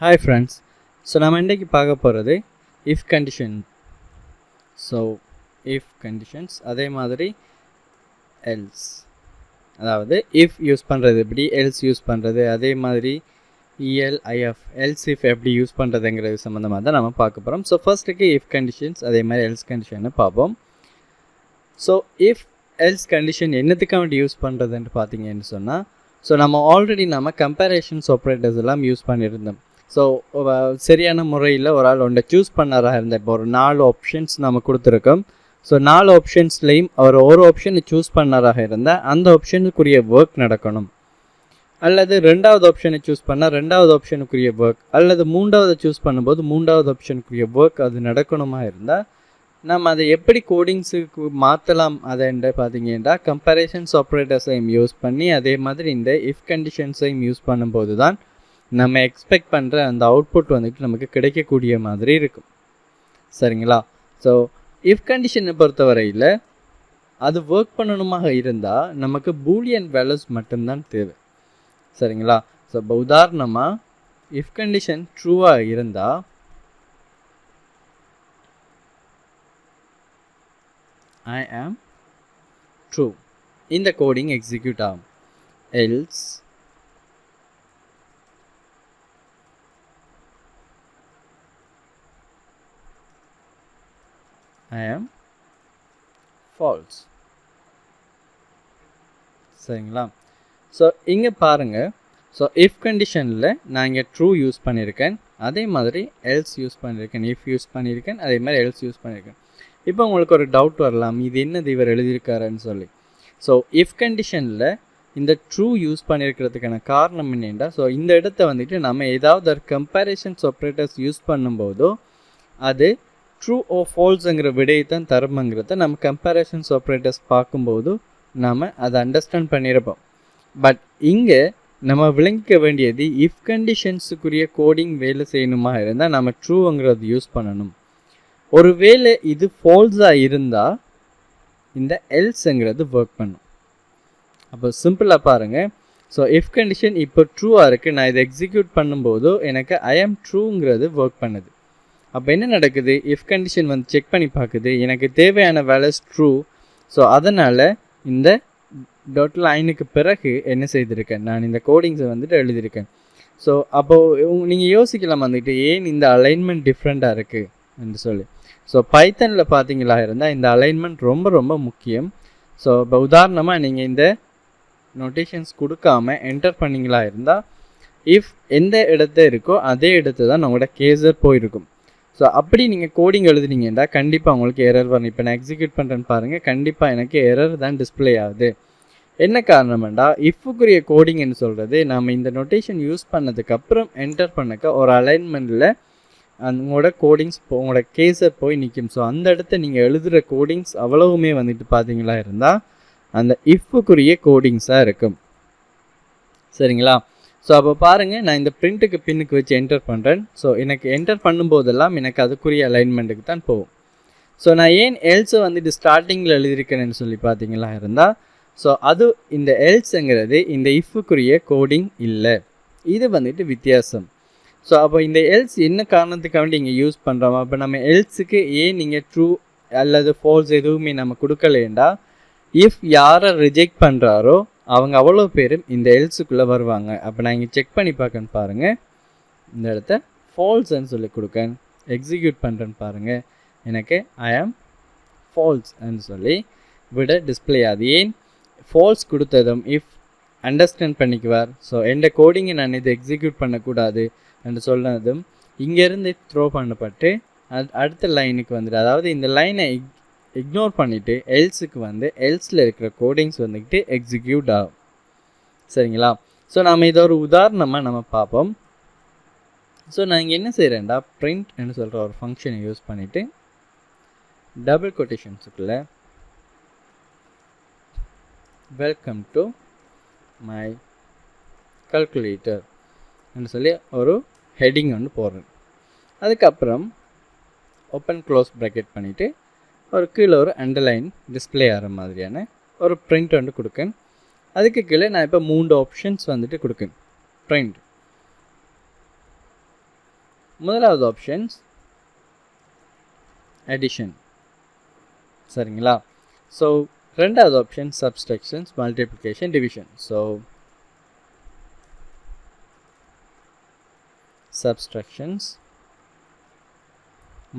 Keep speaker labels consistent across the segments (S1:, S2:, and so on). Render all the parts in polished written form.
S1: Hi friends. So நம்ம இன்றைக்கி பார்க்க போகிறது if condition. So if conditions அதே மாதிரி else. அதாவது if யூஸ் பண்ணுறது எப்படி, else யூஸ் பண்ணுறது, அதே மாதிரி ELIF else if எப்படி யூஸ் பண்ணுறதுங்கிறது சம்மந்தமாக தான் நம்ம பார்க்க போகிறோம். ஸோ ஃபர்ஸ்ட்டுக்கு if conditions அதே மாதிரி else condition பார்ப்போம். ஸோ if else condition என்னத்துக்காக வேண்டி யூஸ் பண்ணுறதுன்னு பார்த்தீங்கன்னு சொன்னால், ஸோ நம்ம ஆல்ரெடி நம்ம கம்பேரிஷன்ஸ் ஆப்ரேட்டர்ஸ் எல்லாம் யூஸ் பண்ணியிருந்தோம். ஸோ சரியான முறையில் ஒரு ஆள் ஒன்றை சூஸ் பண்ணாராக இருந்தால், இப்போ ஒரு 4 ஆப்ஷன்ஸ் நம்ம கொடுத்துருக்கோம். ஸோ 4 ஆப்ஷன்ஸ்லேயும் அவர் ஒரு ஆப்ஷனை சூஸ் பண்ணாராக இருந்தால் அந்த ஆப்ஷனுக்குரிய ஒர்க் நடக்கணும். அல்லது 2வது ஆப்ஷனை சூஸ் பண்ணால் 2வது ஆப்ஷனுக்குரிய ஒர்க், அல்லது 3வது சூஸ் பண்ணும்போது 3வது ஆப்ஷனுக்குரிய ஒர்க் அது நடக்கணுமா இருந்தால் நம்ம அதை எப்படி கோடிங்ஸுக்கு மாற்றலாம் அதை பார்த்தீங்கன்னா கம்பேரிஷன்ஸ் ஆப்ரேட்டர்ஸையும் யூஸ் பண்ணி அதே மாதிரி இந்த இஃப் கண்டிஷன்ஸையும் யூஸ் பண்ணும்போது தான் நம்ம எக்ஸ்பெக்ட் பண்ணுற அந்த அவுட்புட் வந்துட்டு நமக்கு கிடைக்கக்கூடிய மாதிரி இருக்கும். சரிங்களா? ஸோ இஃப் கண்டிஷனை பொறுத்தவரையில் அது ஒர்க் பண்ணணுமாக இருந்தால் நமக்கு பூலியன் வேல்யூஸ் மட்டும்தான் தேவை. சரிங்களா? ஸோ இப்போ உதாரணமாக இஃப் கண்டிஷன் ட்ரூவாக இருந்தால் I am true, இந்த கோடிங் எக்ஸிக்யூட் ஆகும். else I am false. சரிங்களா? ஸோ இங்கே பாருங்கள். ஸோ இஃப் கண்டிஷனில் நான் இங்கே ட்ரூ யூஸ் பண்ணியிருக்கேன், அதே மாதிரி எல்ஸ் யூஸ் பண்ணியிருக்கேன், இஃப் யூஸ் பண்ணியிருக்கேன், அதே மாதிரி எல்ஸ் யூஸ் பண்ணியிருக்கேன். இப்போ உங்களுக்கு ஒரு டவுட் வரலாம், இது என்னது இவர் எழுதியிருக்காருன்னு சொல்லி. ஸோ இஃப் கண்டிஷனில் இந்த ட்ரூ யூஸ் பண்ணியிருக்கிறதுக்கான காரணம் என்னென்னா, ஸோ இந்த இடத்த வந்துட்டு நம்ம ஏதாவது ஒரு கம்பேரிஷன்ஸ் ஆப்ரேட்டர்ஸ் யூஸ் பண்ணும்போதோ அது ட்ரூ ஓ ஃபால்ஸுங்கிற விடையை தான் தருமங்கிறத நம்ம கம்பேரிஷன்ஸ் ஆப்ரேட்டர்ஸ் பார்க்கும்போது நாம் அதை அண்டர்ஸ்டாண்ட் பண்ணியிருப்போம். பட் இங்கே நம்ம விளங்கிக்க வேண்டியது இஃப் கண்டிஷன்ஸுக்குரிய கோடிங் வேலை செய்யணுமா இருந்தால் நம்ம ட்ரூங்கிறது யூஸ் பண்ணணும். ஒருவேளை இது ஃபால்ஸாக இருந்தால் இந்த எல்ஸுங்கிறது ஒர்க் பண்ணும். அப்போ சிம்பிளாக பாருங்கள். ஸோ இஃப் கண்டிஷன் இப்போ ட்ரூவாக இருக்குது, நான் இதை எக்ஸிக்யூட் பண்ணும்போது எனக்கு ஐ ஆம் ட்ரூங்கிறது ஒர்க் பண்ணுது. அப்போ என்ன நடக்குது, இஃப் கண்டிஷன் வந்து செக் பண்ணி பார்க்குது, எனக்கு தேவையான வேல்யூஸ் ட்ரூ. ஸோ அதனால் இந்த டாட் லைனுக்கு பிறகு என்ன செய்திருக்கேன், நான் இந்த கோடிங்ஸை வந்துட்டு எழுதியிருக்கேன். ஸோ அப்போது நீங்கள் யோசிக்கலாம் வந்துட்டு ஏன் இந்த அலைன்மெண்ட் டிஃப்ரெண்ட்டாக இருக்குது என்று சொல்லி. ஸோ பைத்தனில் பார்த்தீங்களா இருந்தால் இந்த அலைன்மெண்ட் ரொம்ப ரொம்ப முக்கியம். ஸோ இப்போ உதாரணமாக நீங்கள் இந்த நோட்டேஷன்ஸ் கொடுக்காம என்டர் பண்ணிங்களா இருந்தால் இஃப் எந்த இடத்த இருக்கோ அதே இடத்துல தான் உங்களோட கேசர் போயிருக்கும். ஸோ அப்படி நீங்கள் கோடிங் எழுதுனீங்கன்னா கண்டிப்பாக உங்களுக்கு எரர் வரும். இப்போ நான் எக்ஸிக்யூட் பண்ணுறேன்னு பாருங்கள், கண்டிப்பாக எனக்கு எரர் தான் டிஸ்பிளே ஆகுது. என்ன காரணம்டா, இஃப்புக்குரிய கோடிங்னு சொல்கிறது நம்ம இந்த நோட்டேஷன் யூஸ் பண்ணதுக்கப்புறம் என்டர் பண்ணக்க ஒரு அலைன்மெண்ட்டில் உங்களோட கோடிங்ஸ் உங்களோட கேஸர் போய் நிற்கும். ஸோ அந்த இடத்த நீங்கள் எழுதுகிற கோடிங்ஸ் அவ்வளவுமே வந்துட்டு பார்த்தீங்களா இருந்தால் அந்த இஃப்புக்குரிய கோடிங்ஸாக இருக்கும். சரிங்களா? ஸோ அப்போ பாருங்கள், நான் இந்த பிரிண்ட்டுக்கு பின்னுக்கு வச்சு என்டர் பண்ணுறேன். ஸோ எனக்கு என்டர் பண்ணும்போதெல்லாம் எனக்கு அதுக்குரிய அலைன்மெண்ட்டுக்கு தான் போகும். ஸோ நான் ஏன் எல்ஸை வந்துட்டு ஸ்டார்டிங்கில் எழுதியிருக்கேன்னு சொல்லி பார்த்தீங்களா இருந்தால், ஸோ அது இந்த எல்ஸுங்கிறது இந்த இஃப்புக்குரிய கோடிங் இல்லை, இது வந்துட்டு வித்தியாசம். ஸோ அப்போ இந்த எல்ஸ் என்ன காரணத்துக்காக வேண்டி இங்கே யூஸ் பண்ணுறோம். அப்போ நம்ம எல்ஸுக்கு ஏன் நீங்கள் ட்ரூ அல்லது ஃபால்ஸ் எதுவுமே நம்ம கொடுக்கலேண்டா, இஃப் யாரை ரிஜெக்ட் பண்ணுறாரோ அவங்க அவ்வளோ பேரும் இந்த எல்ஸுக்குள்ளே வருவாங்க. அப்போ நான் இங்கே செக் பண்ணி பார்க்கன்னு பாருங்கள், இந்த இடத்த ஃபால்ஸ்ன்னு சொல்லி கொடுக்கேன், எக்ஸிக்யூட் பண்ணுறேன்னு பாருங்கள், எனக்கு ஐ ஆம் ஃபால்ஸ்ன்னு சொல்லி விட டிஸ்பிளே ஆகுது. ஏன் ஃபால்ஸ் கொடுத்ததும் இஃப் அண்டர்ஸ்டாண்ட் பண்ணிக்குவார். ஸோ எந்த கோடிங்கை நான் இதை எக்ஸிக்யூட் பண்ணக்கூடாது என்று சொன்னதும் இங்கேருந்து த்ரோ பண்ணப்பட்டு அடுத்த லைனுக்கு வந்துட்டு, அதாவது இந்த லைனை இக்னோர் பண்ணிவிட்டு எல்ஸுக்கு வந்து எல்ஸில் இருக்கிற கோடிங்ஸ் வந்துக்கிட்டு எக்ஸிக்யூட் ஆகும். சரிங்களா? ஸோ நம்ம இதை ஒரு உதாரணமாக நம்ம பார்ப்போம். ஸோ நான் இங்கே என்ன செய்கிறேன்டா, பிரிண்ட்னு சொல்கிற ஒரு ஃபங்க்ஷனை யூஸ் பண்ணிவிட்டு டபுள் கொட்டேஷன்ஸுக்குள்ளே வெல்கம் டு மை கால்குலேட்டர் என்று சொல்லி ஒரு ஹெட்டிங் ஒன்று போடுறேன். அதுக்கப்புறம் ஓப்பன் க்ளோஸ் ப்ராக்கெட் பண்ணிவிட்டு ஒரு கீழே ஒரு அண்டர்லைன் டிஸ்பிளே ஆகிற மாதிரியான ஒரு பிரிண்ட் ஒன்று கொடுக்கேன். அதுக்கு கீழே நான் இப்போ 3 ஆப்ஷன்ஸ் வந்துட்டு கொடுக்கேன். பிரிண்ட் முதலாவது ஆப்ஷன்ஸ் addition சரிங்களா. ஸோ ரெண்டாவது option subtractions, multiplication, division. So subtractions,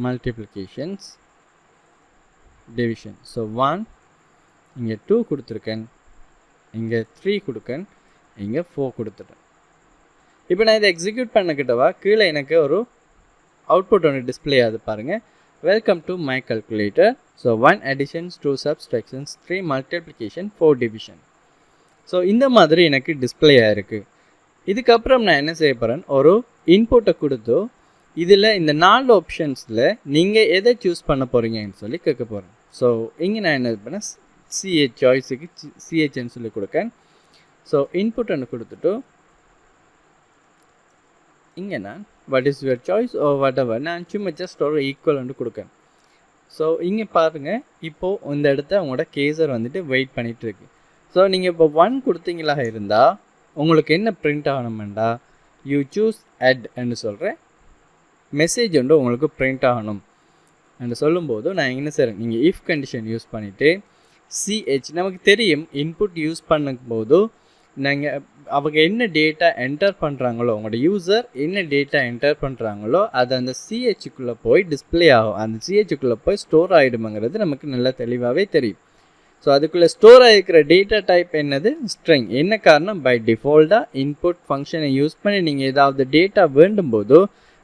S1: multiplications, division. So 1 இங்கே 2 கொடுத்துருக்கேன், இங்கே 3 கொடுக்கேன், இங்கே 4 கொடுத்துட்டேன். இப்போ நான் இதை எக்ஸிக்யூட் பண்ணிக்கிட்டவா கீழே எனக்கு ஒரு அவுட்புட் ஒன்று டிஸ்பிளே ஆகுது பாருங்கள். Welcome to my calculator. So 1 additions, 2 subtractions, 3 multiplication, 4 division. So இந்த மாதிரி எனக்கு டிஸ்பிளே ஆகிருக்கு. இதுக்கப்புறம் நான் என்ன செய்ய போகிறேன், ஒரு இன்புட்டை கொடுத்து இதில் இந்த 4 ஆப்ஷன்ஸில் நீங்கள் எதை சூஸ் பண்ண போகிறீங்கன்னு சொல்லி கேட்க போகிறேன். ஸோ இங்கே நான் என்ன பண்ணேன், சிஹெச் சாய்ஸுக்கு சிஹெச்ன்னு சொல்லி கொடுக்கேன். ஸோ இன்புட் ஒன்று கொடுத்துட்டு இங்கே நான் what is your choice or whatever நான் சும்மா ஜஸ்ட் ஒரு ஈக்குவல் வந்து கொடுக்கேன். ஸோ இங்கே பாருங்கள், இப்போது இந்த இடத்த உங்களோட கேசர் வந்துட்டு வெயிட் பண்ணிகிட்ருக்கு. ஸோ நீங்கள் இப்போ 1 கொடுத்தீங்களா இருந்தால் உங்களுக்கு என்ன பிரிண்ட் ஆகணுமெண்டா யூ சூஸ் அட் என்று சொல்கிற மெசேஜ் வந்து உங்களுக்கு பிரிண்ட் ஆகணும் என்று சொல்லும்போது நான் என்ன செய்கிறேன், நீங்கள் இஃப் கண்டிஷன் யூஸ் பண்ணிவிட்டு சிஹெச் நமக்கு தெரியும் இன்புட் யூஸ் பண்ணும்போது நாங்கள் அவங்க என்ன டேட்டா என்டர் பண்ணுறாங்களோ, உங்களோட யூசர் என்ன டேட்டா என்டர் பண்ணுறாங்களோ அது அந்த சிஹெச்சுக்குள்ளே போய் டிஸ்பிளே ஆகும், அந்த சிஹெச்சுக்குள்ளே போய் ஸ்டோர் ஆகிடுமாங்கிறது நமக்கு நல்லா தெளிவாகவே தெரியும். ஸோ அதுக்குள்ளே ஸ்டோர் ஆகிருக்கிற டேட்டா டைப் என்னது, ஸ்ட்ரிங். என்ன காரணம், பை டிஃபால்ட்டாக இன்புட் ஃபங்க்ஷனை யூஸ் பண்ணி நீங்கள் ஏதாவது டேட்டா வேண்டும் போதோ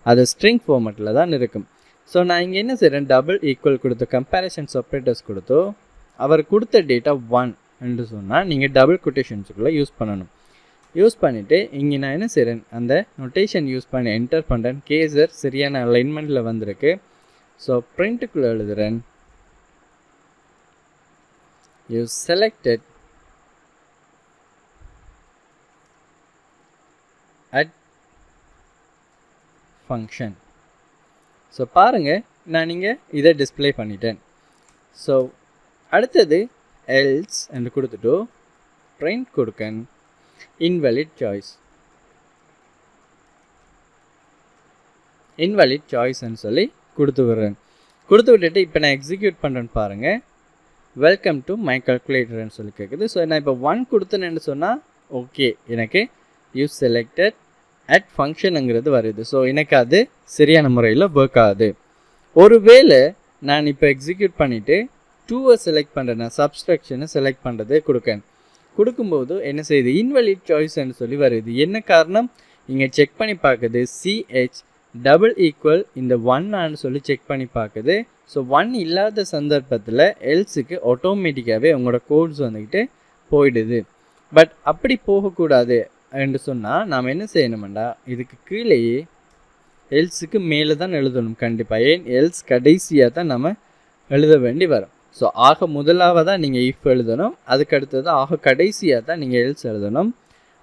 S1: அது ஸ்ட்ரிங் ஃபார்மேட்டில் தான் இருக்கும். ஸோ நான் இங்கே என்ன செய்கிறேன், டபுள் ஈக்குவல் கொடுத்து கம்பேரிசன் ஆப்ரேட்டர்ஸ் கொடுத்தோ அவர் கொடுத்த டேட்டா 1 என்று சொன்னால் நீங்கள் டபுள் கொட்டேஷன்ஸுக்குள்ளே யூஸ் பண்ணணும். யூஸ் பண்ணிவிட்டு இங்கே நான் என்ன செய்கிறேன், அந்த நொட்டேஷன் யூஸ் பண்ணி என்டர் பண்ணுறேன். கேசர் சரியான அலைன்மெண்ட்டில் வந்திருக்கு. ஸோ பிரிண்ட்டுக்குள்ளே எழுதுகிறேன், you selected add function. So பாருங்கள் நான் இங்கே இதை டிஸ்பிளே பண்ணிட்டேன். ஸோ அடுத்தது else என்று கொடுத்துட்டு print கொடுக்கேன் invalid choice. invalid choiceன்னு சொல்லி கொடுத்து விடுறேன். கொடுத்து விட்டுட்டு இப்போ நான் எக்ஸிக்யூட் பண்ணுறேன்னு பாருங்கள். வெல்கம் டு மை கல்குலேட்டர்னு சொல்லி கேட்குது. ஸோ நான் இப்போ 1 கொடுத்தேன்னு சொன்னால் ஓகே, எனக்கு யூஸ் செலக்டட் அட் ஃபங்க்ஷனுங்கிறது வருது. ஸோ எனக்கு அது சரியான முறையில் ஒர்க் ஆகுது. ஒருவேளை நான் இப்போ எக்ஸிக்யூட் பண்ணிவிட்டு 2 செலக்ட் பண்ணுறேன், நான் சப்ஸ்ட்ராக்ஷனை செலக்ட் பண்ணுறது கொடுக்கும்போது என்ன செய்யுது, இன்வெலிட் சாய்ஸ்ன்னு சொல்லி வருது. என்ன காரணம், இங்கே செக் பண்ணி பார்க்குது சிஹெச் டபுள் ஈக்குவல் இந்த 1 சொல்லி செக் பண்ணி பார்க்குது. ஸோ 1 இல்லாத சந்தர்ப்பத்தில் எல்ஸுக்கு ஆட்டோமேட்டிக்காகவே உங்களோட கோட்ஸ் வந்துக்கிட்டு போயிடுது. பட் அப்படி போகக்கூடாது என்று சொன்னால் நாம் என்ன செய்யணுமெண்டா, இதுக்கு கீழேயே எல்ஸுக்கு மேலே தான் எழுதணும் கண்டிப்பாக. ஏன் எல்ஸ் கடைசியாக தான் நம்ம எழுத வேண்டி வரும். ஸோ ஆக முதலாவதாக நீங்கள் இஃப் எழுதணும், அதுக்கு அடுத்தது ஆக கடைசியாக தான் நீங்கள் எல்ஸ் எழுதணும்.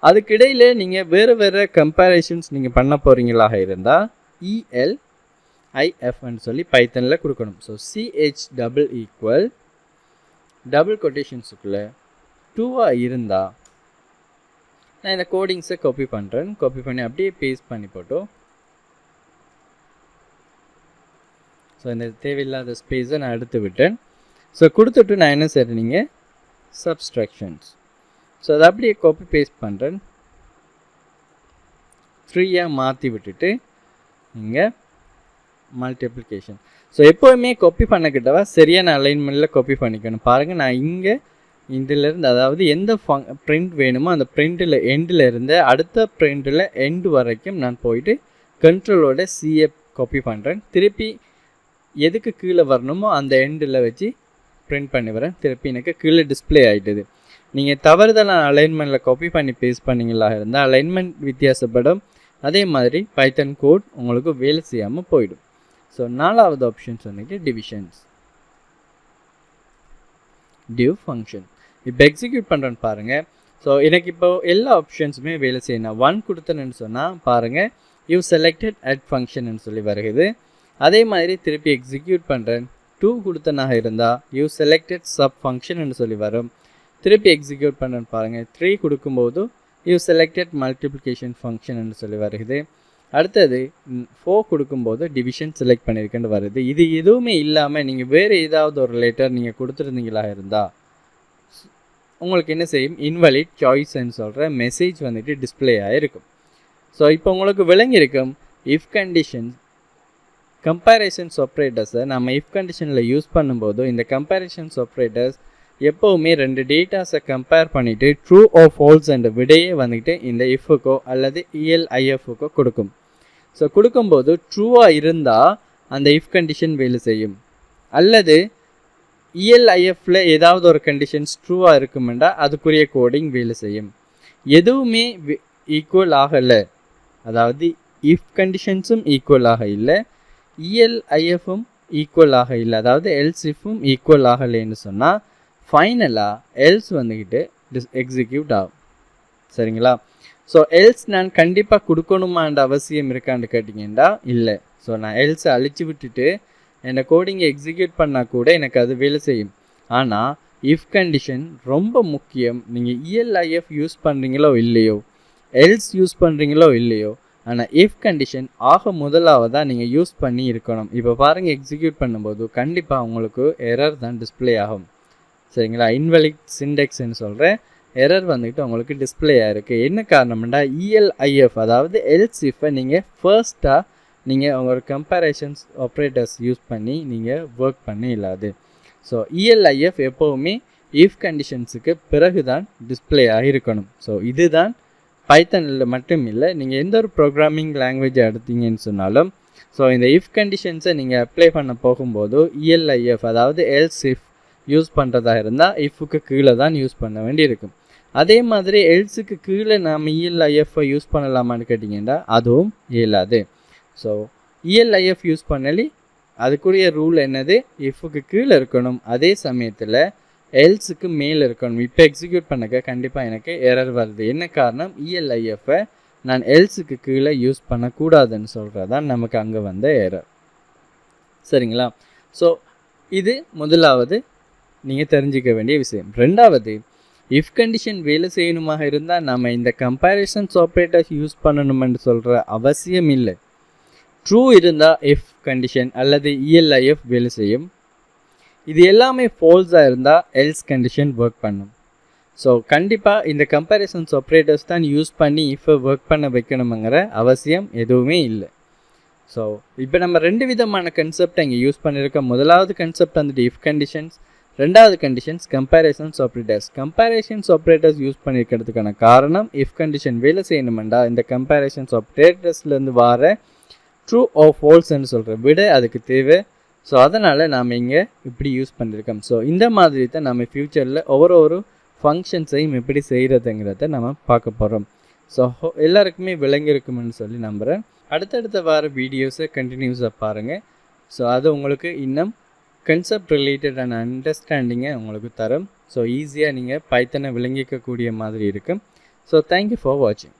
S1: அதுக்கிடையில் நீங்கள் வேறு கம்பேரிஷன்ஸ் நீங்கள் பண்ண போகிறீங்களாக இருந்தால் ELIFன்னு சொல்லி பைத்தனில் கொடுக்கணும். So CH double equal double கொட்டேஷன்ஸுக்குள்ளே 2 இருந்தால் நான் இந்த கோடிங்ஸை காப்பி பண்ணுறேன். காப்பி பண்ணி அப்படியே பேஸ்ட் பண்ணி போட்டோம். ஸோ இந்த தேவையில்லாத ஸ்பேஸை நான் எடுத்து விட்டேன். ஸோ கொடுத்துட்டு நான் என்ன செய்கிறேன், நீங்கள் சப்ஸ்ட்ராக்ஷன்ஸ். ஸோ அதை அப்படியே காப்பி பேஸ்ட் பண்ணுறேன். 3 மாற்றி விட்டுட்டு இங்கே மல்டிப்ளிகேஷன். ஸோ எப்போவுமே காப்பி பண்ணிக்கிட்டவா சரியான அலைன்மெண்ட்டில் காப்பி பண்ணிக்கணும். பாருங்கள் நான் இங்கே இதிலேருந்து அதாவது எந்த பிரிண்ட் வேணுமோ அந்த பிரிண்ட்டில் எண்டில் இருந்து அடுத்த பிரிண்ட்டில் எண்டு வரைக்கும் நான் போயிட்டு கண்ட்ரோலோட சிஏ காப்பி பண்ணுறேன். திருப்பி எதுக்கு கீழே வரணுமோ அந்த எண்டில் வச்சு பிரிண்ட் பண்ணி வரேன். திருப்பி எனக்கு கீழே டிஸ்பிளே ஆகிட்டுது. நீங்கள் தவறுதலான அலைன்மெண்ட்டில் காப்பி பண்ணி பேஸ்ட் பண்ணிங்களா இருந்தால் அலைன்மெண்ட் வித்தியாசப்படும். அதே மாதிரி பைத்தன் கோட் உங்களுக்கு வேலை செய்யாமல் போயிடும். ஸோ 4வது ஆப்ஷன்ஸ் வந்துட்டு டிவிஷன்ஸ், டிவ் ஃபங்க்ஷன். இப்போ எக்ஸிக்யூட் பண்ணுறேன்னு பாருங்கள். ஸோ எனக்கு இப்போ எல்லா ஆப்ஷன்ஸுமே வேலை செய்யணும். 1 கொடுத்தேன்னு சொன்னால் பாருங்கள் யூ செலக்டட் அட் ஃபங்க்ஷன் சொல்லி வருகிறது. அதே மாதிரி திருப்பி எக்ஸிக்யூட் பண்ணுறேன். 2 கொடுத்தனாக இருந்தால் யூ செலக்டட் சப் ஃபங்க்ஷன் சொல்லி வரும். திருப்பி எக்ஸிக்யூட் பண்ணுறேன்னு பாருங்கள். 3 கொடுக்கும்போது யூ செலக்டட் மல்டிப்ளிகேஷன் ஃபங்க்ஷன் சொல்லி வருகிறது. அடுத்தது 4 கொடுக்கும்போது டிவிஷன் செலக்ட் பண்ணியிருக்கேன்னு வருது. இது எதுவுமே இல்லாமல் நீங்கள் வேறு ஏதாவது ஒரு லெட்டர் நீங்கள் கொடுத்துருந்தீங்களா இருந்தால் உங்களுக்கு என்ன செய்யும், இன்வாலிட் சாய்ஸ்ன்னு சொல்கிற மெசேஜ் வந்துட்டு டிஸ்பிளே ஆகிருக்கும். ஸோ இப்போ உங்களுக்கு விளங்கியிருக்கும் இஃப் கண்டிஷன்ஸ் கம்பேரிசன்ஸ் ஆப்ரேட்டர்ஸை நம்ம இஃப் கண்டிஷனில் யூஸ் பண்ணும்போது இந்த கம்பேரிசன்ஸ் ஆப்ரேட்டர்ஸ் எப்போவுமே 2 டேட்டாஸை கம்பேர் பண்ணிவிட்டு ட்ரூ ஆர் ஃபால்ஸ் என்ற விடையே வந்துட்டு இந்த இஃப்க்கோ அல்லது ELIFக்கோ கொடுக்கும். ஸோ கொடுக்கும்போது ட்ரூவாக இருந்தால் அந்த இஃப் கண்டிஷன் வேலை செய்யும், அல்லது ELIFல ஏதாவது ஒரு கண்டிஷன்ஸ் ட்ரூவாக இருக்குமெண்டா அதுக்குரிய கோடிங் வேலை செய்யும். எதுவுமே ஈக்குவல் ஆகலை, அதாவது இஃப் கண்டிஷன்ஸும் ஈக்குவல் ஆக இல்லை, ELIFம் ஈக்குவல் ஆக இல்லை, அதாவது எல்ஸ் இஃப்பும் ஈக்குவல் ஆகலைன்னு சொன்னால் ஃபைனலாக எல்ஸ் வந்துக்கிட்டு எக்ஸிக்யூட் ஆகும். சரிங்களா? ஸோ எல்ஸ் நான் கண்டிப்பாக கொடுக்கணுமான்ற அவசியம் இருக்கான்னு கேட்டிங்கன்னா இல்லை. ஸோ நான் எல்ஸை அழிச்சு விட்டுட்டு என்னை கோடிங்கை எக்ஸிக்யூட் பண்ணால் கூட எனக்கு அது வேலை செய்யும். ஆனால் இஃப் கண்டிஷன் ரொம்ப முக்கியம். நீங்கள் ELIF யூஸ் பண்ணுறீங்களோ இல்லையோ, எல்ஸ் யூஸ் பண்ணுறீங்களோ இல்லையோ, ஆனால் இஃப் கண்டிஷன் முதலாவதாக நீங்கள் யூஸ் பண்ணி இருக்கணும். இப்போ பாருங்கள், எக்ஸிக்யூட் பண்ணும்போது கண்டிப்பாக உங்களுக்கு எரர் தான் டிஸ்பிளே ஆகும். சரிங்களா? இன்வாலிட் சிண்டெக்ஸ்ன்னு சொல்கிற எரர் வந்துக்கிட்டு உங்களுக்கு டிஸ்பிளே ஆகிருக்கு. என்ன காரணம்னா ELIF அதாவது எல்ஸ் இஃபை நீங்கள் ஃபர்ஸ்ட்டாக நீங்கள் உங்களோட கம்பேரிசன்ஸ் ஆப்ரேட்டர்ஸ் யூஸ் பண்ணி நீங்கள் ஒர்க் பண்ண இல்லாது. ஸோ ELIF எப்போவுமே இஃப் கண்டிஷன்ஸுக்கு பிறகு தான் டிஸ்பிளே ஆகிருக்கணும். ஸோ இதுதான் பைத்தனில் மட்டும் இல்லை, நீங்கள் எந்த ஒரு ப்ரோக்ராமிங் லாங்குவேஜை எடுத்தீங்கன்னு சொன்னாலும் ஸோ இந்த இஃப் கண்டிஷன்ஸை நீங்கள் அப்ளை பண்ண போகும்போது ELIF அதாவது எல்ஸ் இஃப் யூஸ் பண்ணுறதா இருந்தால் இஃப்க்கு கீழே தான் யூஸ் பண்ண வேண்டியிருக்கும். அதே மாதிரி எல்ஸுக்கு கீழே நாம் ELIFஐ யூஸ் பண்ணலாமான்னு கேட்டிங்கன்னா அதுவும் இயலாது. ஸோ ELIF யூஸ் பண்ணலி அதுக்குரிய ரூல் என்னது, இஃப்க்கு கீழே இருக்கணும், அதே சமயத்தில் எல்ஸுக்கு மேலே இருக்கணும். இப்போ எக்ஸிக்யூட் பண்ணக்க கண்டிப்பாக எனக்கு எரர் வருது. என்ன காரணம், ELIFஐ நான் எல்ஸுக்கு கீழே யூஸ் பண்ணக்கூடாதுன்னு சொல்கிறதான் நமக்கு அங்கே வந்த எரர். சரிங்களா? ஸோ இது முதலாவது நீங்கள் தெரிஞ்சிக்க வேண்டிய விஷயம். ரெண்டாவது, இஃப் கண்டிஷன் வேலை செய்யணுமாக இருந்தால் நம்ம இந்த கம்பேரிசன்ஸ் ஆப்ரேட்டர்ஸ் யூஸ் பண்ணணுமென்று சொல்கிற அவசியம் இல்லை. ட்ரூ இருந்தால் இஃப் கண்டிஷன் அல்லது ELIF வேலை செய்யும். இது எல்லாமே ஃபால்ஸாக இருந்தால் எல்ஸ் கண்டிஷன் ஒர்க் பண்ணும். ஸோ கண்டிப்பாக இந்த கம்பேரிசன்ஸ் ஆப்ரேட்டர்ஸ் தான் யூஸ் பண்ணி இஃபை ஒர்க் பண்ண வைக்கணுங்கிற அவசியம் எதுவுமே இல்லை. ஸோ இப்போ நம்ம 2 விதமான கன்செப்டை இங்கே யூஸ் பண்ணியிருக்கோம். முதலாவது கன்செப்ட் வந்துட்டு இஃப் கண்டிஷன்ஸ், ரெண்டாவது conditions comparisons operators. Comparisons operators use பண்ணியிருக்கிறதுக்கான காரணம் இஃப் கண்டிஷன் வேலை செய்யணுமெண்டா இந்த கம்பேரிசன்ஸ் ஆப்ரேட்டர்ஸ்லேருந்து வர ட்ரூ ஆர் ஃபால்ஸ்ன்னு சொல்கிற விட அதுக்கு தேவை. ஸோ அதனால் நாம் இங்கே இப்படி யூஸ் பண்ணியிருக்கோம். ஸோ இந்த மாதிரி தான் நம்ம ஃப்யூச்சரில் ஒவ்வொரு ஃபங்க்ஷன்ஸையும் எப்படி செய்கிறதுங்கிறத நம்ம பார்க்க போகிறோம். ஸோ எல்லாருக்குமே விளங்கியிருக்குமென்னு சொல்லி நம்புகிறேன். அடுத்தடுத்த வார வீடியோஸை கண்டினியூஸாக பாருங்கள். ஸோ அது உங்களுக்கு இன்னும் கன்செப்ட் ரிலேட்டடான அண்டர்ஸ்டாண்டிங்கை உங்களுக்கு தரும். ஸோ ஈஸியாக நீங்கள் பைத்தனை விளங்கிக்கக்கூடிய மாதிரி இருக்கும். ஸோ தேங்க்யூ ஃபார் வாட்சிங்.